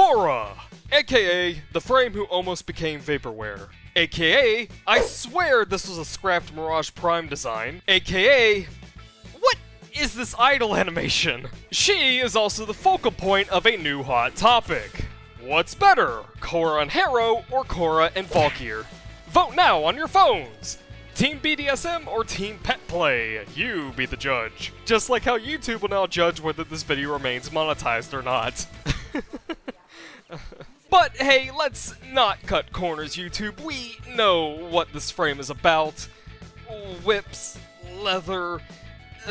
Khora, aka the frame who almost became vaporware, aka I swear this was a scrapped Mirage Prime design, aka what is this idle animation? She is also the focal point of a new hot topic. What's better, Khora and Harrow or Khora and Valkyr? Vote now on your phones! Team BDSM or Team Pet Play? You be the judge. Just like how YouTube will now judge whether this video remains monetized or not. But hey, let's not cut corners, YouTube. We know what this frame is about. Whips, leather.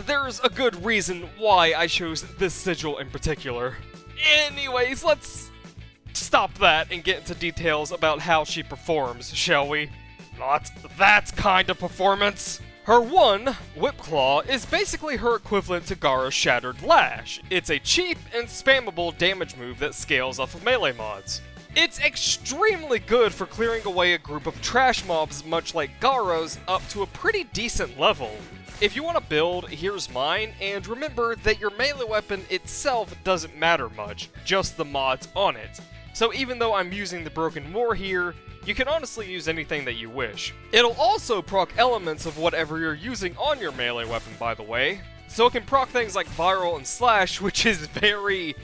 There's a good reason why I chose this sigil in particular. Anyways, let's stop that and get into details about how she performs, shall we? Not that kind of performance! Her one, Whip Claw, is basically her equivalent to Gaara's Shattered Lash. It's a cheap and spammable damage move that scales off of melee mods. It's extremely good for clearing away a group of trash mobs much like Gaara's up to a pretty decent level. If you want to build, here's mine, and remember that your melee weapon itself doesn't matter much, just the mods on it. So even though I'm using the Broken War here, you can honestly use anything that you wish. It'll also proc elements of whatever you're using on your melee weapon, by the way. So it can proc things like Viral and Slash, which is very,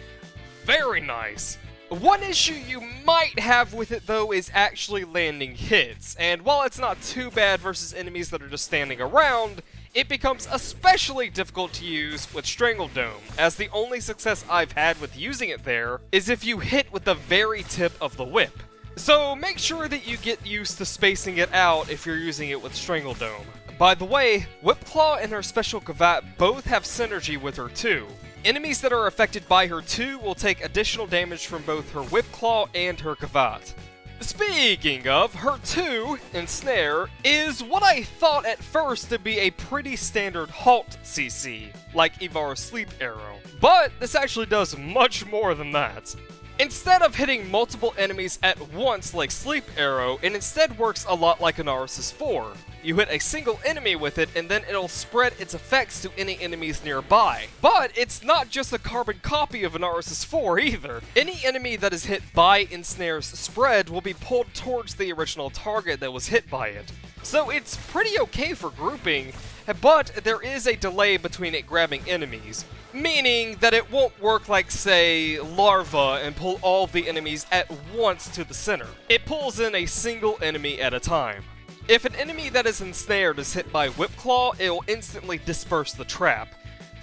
very nice. One issue you might have with it though is actually landing hits, and while it's not too bad versus enemies that are just standing around, it becomes especially difficult to use with Strangle Dome, as the only success I've had with using it there is if you hit with the very tip of the whip. So make sure that you get used to spacing it out if you're using it with Strangle Dome. By the way, Whip Claw and her special Kavat both have synergy with her too. Enemies that are affected by her too will take additional damage from both her Whip Claw and her Kavat. Speaking of, her 2, Ensnare, is what I thought at first to be a pretty standard halt CC, like Ivara's Sleep Arrow. But this actually does much more than that. Instead of hitting multiple enemies at once like Sleep Arrow, it instead works a lot like Anaris' 4. You hit a single enemy with it, and then it'll spread its effects to any enemies nearby. But it's not just a carbon copy of Anaris' 4 either. Any enemy that is hit by Ensnare's spread will be pulled towards the original target that was hit by it. So it's pretty okay for grouping, but there is a delay between it grabbing enemies. Meaning that it won't work like, say, Larva and pull all the enemies at once to the center. It pulls in a single enemy at a time. If an enemy that is ensnared is hit by Whip Claw, it will instantly disperse the trap.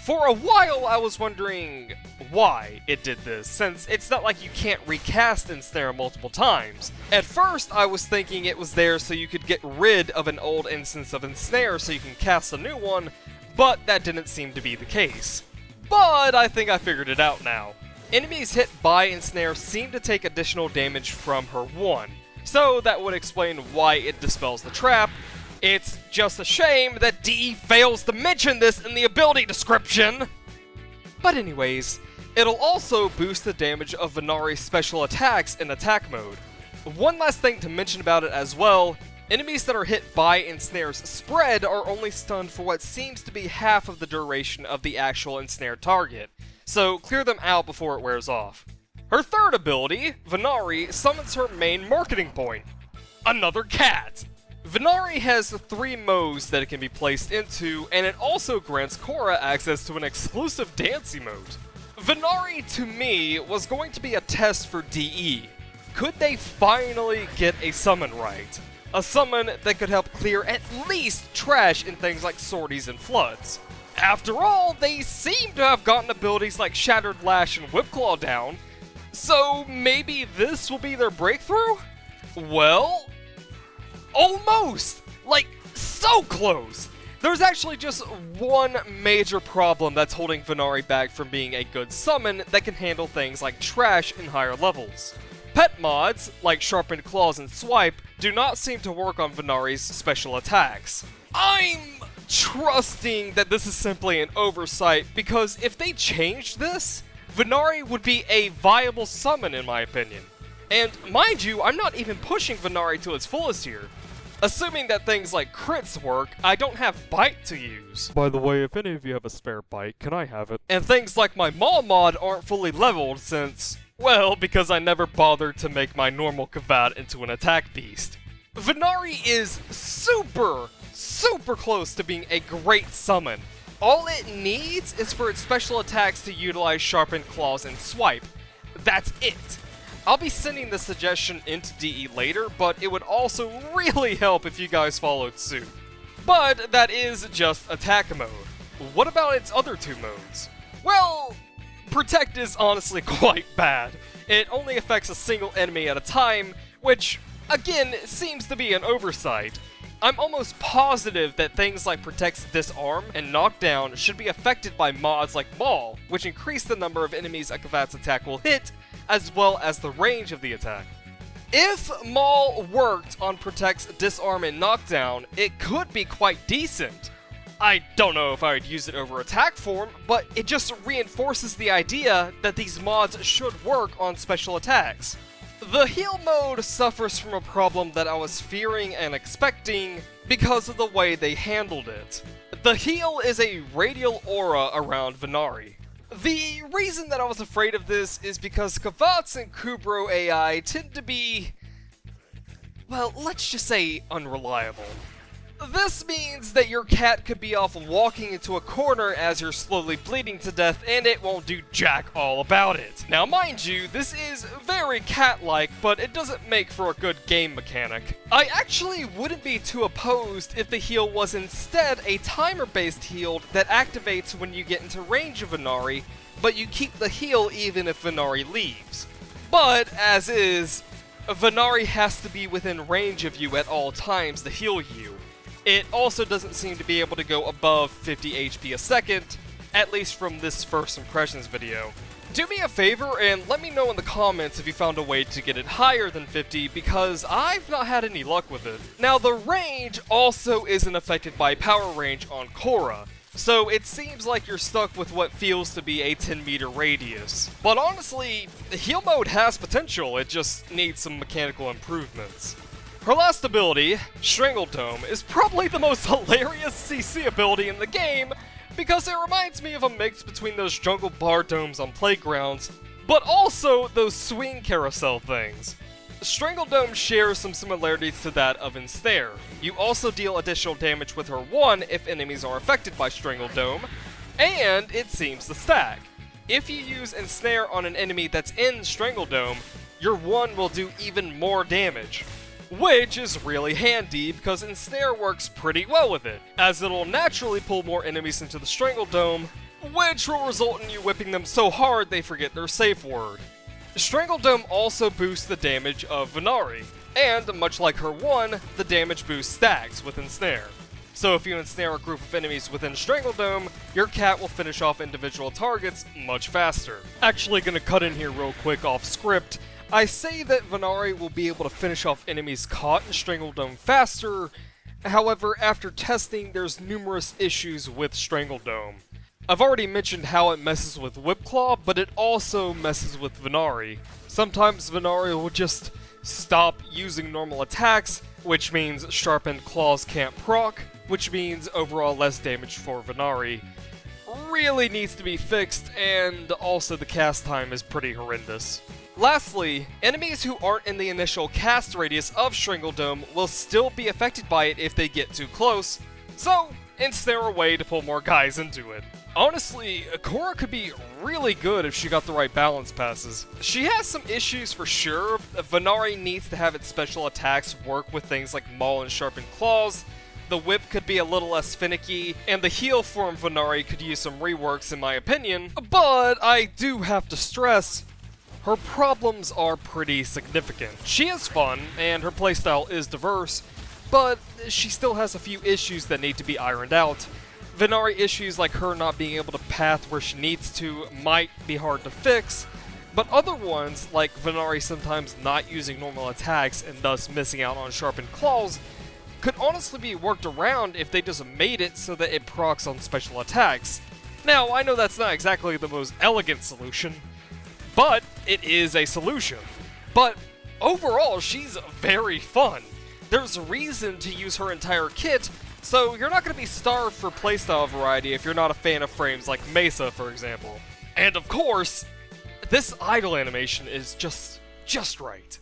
For a while I was wondering why it did this, since it's not like you can't recast Ensnare multiple times. At first I was thinking it was there so you could get rid of an old instance of Ensnare so you can cast a new one, but that didn't seem to be the case. But I think I figured it out now. Enemies hit by Ensnare seem to take additional damage from her 1, so that would explain why it dispels the trap. It's just a shame that DE fails to mention this in the ability description! But anyways, it'll also boost the damage of Venari's special attacks in attack mode. One last thing to mention about it as well, enemies that are hit by Ensnare's spread are only stunned for what seems to be half of the duration of the actual ensnared target, so clear them out before it wears off. Her third ability, Venari, summons her main marketing point, another cat! Venari has 3 modes that it can be placed into, and it also grants Khora access to an exclusive dance emote. Venari, to me, was going to be a test for DE. Could they finally get a summon right? A summon that could help clear at least trash in things like sorties and floods. After all, they seem to have gotten abilities like Shattered Lash and Whip Claw down, so maybe this will be their breakthrough? Well, almost! Like, so close! There's actually just one major problem that's holding Venari back from being a good summon that can handle things like trash in higher levels. Pet mods, like Sharpened Claws and Swipe, do not seem to work on Venari's special attacks. I'm trusting that this is simply an oversight, because if they changed this, Venari would be a viable summon in my opinion. And mind you, I'm not even pushing Venari to its fullest here. Assuming that things like crits work, I don't have Bite to use. By the way, if any of you have a spare Bite, can I have it? And things like my Maul mod aren't fully leveled since, Well, because I never bothered to make my normal Kavad into an attack beast. Venari is super close to being a great summon. All it needs is for its special attacks to utilize Sharpened Claws and Swipe. That's it. I'll be sending the suggestion into DE later, but it would also really help if you guys followed suit. But that is just attack mode. What about its other two modes? Well, Protect is honestly quite bad. It only affects a single enemy at a time, which, again, seems to be an oversight. I'm almost positive that things like Protect's Disarm and Knockdown should be affected by mods like Maul, which increase the number of enemies a Kavad's attack will hit, as well as the range of the attack. If Maul worked on Protect's Disarm and Knockdown, it could be quite decent. I don't know if I would use it over attack form, but it just reinforces the idea that these mods should work on special attacks. The heal mode suffers from a problem that I was fearing and expecting because of the way they handled it. The heal is a radial aura around Venari. The reason that I was afraid of this is because Kavats and Kubro AI tend to be, well, let's just say unreliable. This means that your cat could be off walking into a corner as you're slowly bleeding to death and it won't do jack all about it. Now mind you, this is very cat-like, but it doesn't make for a good game mechanic. I actually wouldn't be too opposed if the heal was instead a timer-based heal that activates when you get into range of Venari, but you keep the heal even if Venari leaves. But, as is, Venari has to be within range of you at all times to heal you. It also doesn't seem to be able to go above 50 HP a second, at least from this first impressions video. Do me a favor and let me know in the comments if you found a way to get it higher than 50, because I've not had any luck with it. Now the range also isn't affected by power range on Khora, so it seems like you're stuck with what feels to be a 10-meter radius. But honestly, the heal mode has potential, it just needs some mechanical improvements. Her last ability, Strangle Dome, is probably the most hilarious CC ability in the game because it reminds me of a mix between those jungle bar domes on playgrounds, but also those swing carousel things. Strangle Dome shares some similarities to that of Ensnare. You also deal additional damage with her 1 if enemies are affected by Strangle Dome, and it seems to stack. If you use Ensnare on an enemy that's in Strangle Dome, your 1 will do even more damage. Which is really handy because Ensnare works pretty well with it, as it'll naturally pull more enemies into the Strangle Dome, which will result in you whipping them so hard they forget their safe word. Strangle Dome also boosts the damage of Venari, and much like her 1, the damage boost stacks with Ensnare. So if you ensnare a group of enemies within Strangle Dome, your cat will finish off individual targets much faster. Actually gonna cut in here real quick off script. I say that Venari will be able to finish off enemies caught in Strangle Dome faster, however, after testing, there's numerous issues with Strangle Dome. I've already mentioned how it messes with Whip Claw, but it also messes with Venari. Sometimes Venari will just stop using normal attacks, which means Sharpened Claws can't proc, which means overall less damage for Venari. Really needs to be fixed, and also the cast time is pretty horrendous. Lastly, enemies who aren't in the initial cast radius of Strangle Dome will still be affected by it if they get too close, so ensnare a way to pull more guys into it. Honestly, Khora could be really good if she got the right balance passes. She has some issues for sure. Venari needs to have its special attacks work with things like Maul and Sharpened Claws, the whip could be a little less finicky, and the heal form Venari could use some reworks in my opinion, but I do have to stress, her problems are pretty significant. She is fun, and her playstyle is diverse, but she still has a few issues that need to be ironed out. Venari issues like her not being able to path where she needs to might be hard to fix, but other ones, like Venari sometimes not using normal attacks and thus missing out on Sharpened Claws, could honestly be worked around if they just made it so that it procs on special attacks. Now, I know that's not exactly the most elegant solution, but it is a solution. But overall, she's very fun. There's a reason to use her entire kit, so you're not going to be starved for playstyle variety if you're not a fan of frames like Mesa, for example. And of course, This idle animation is just right.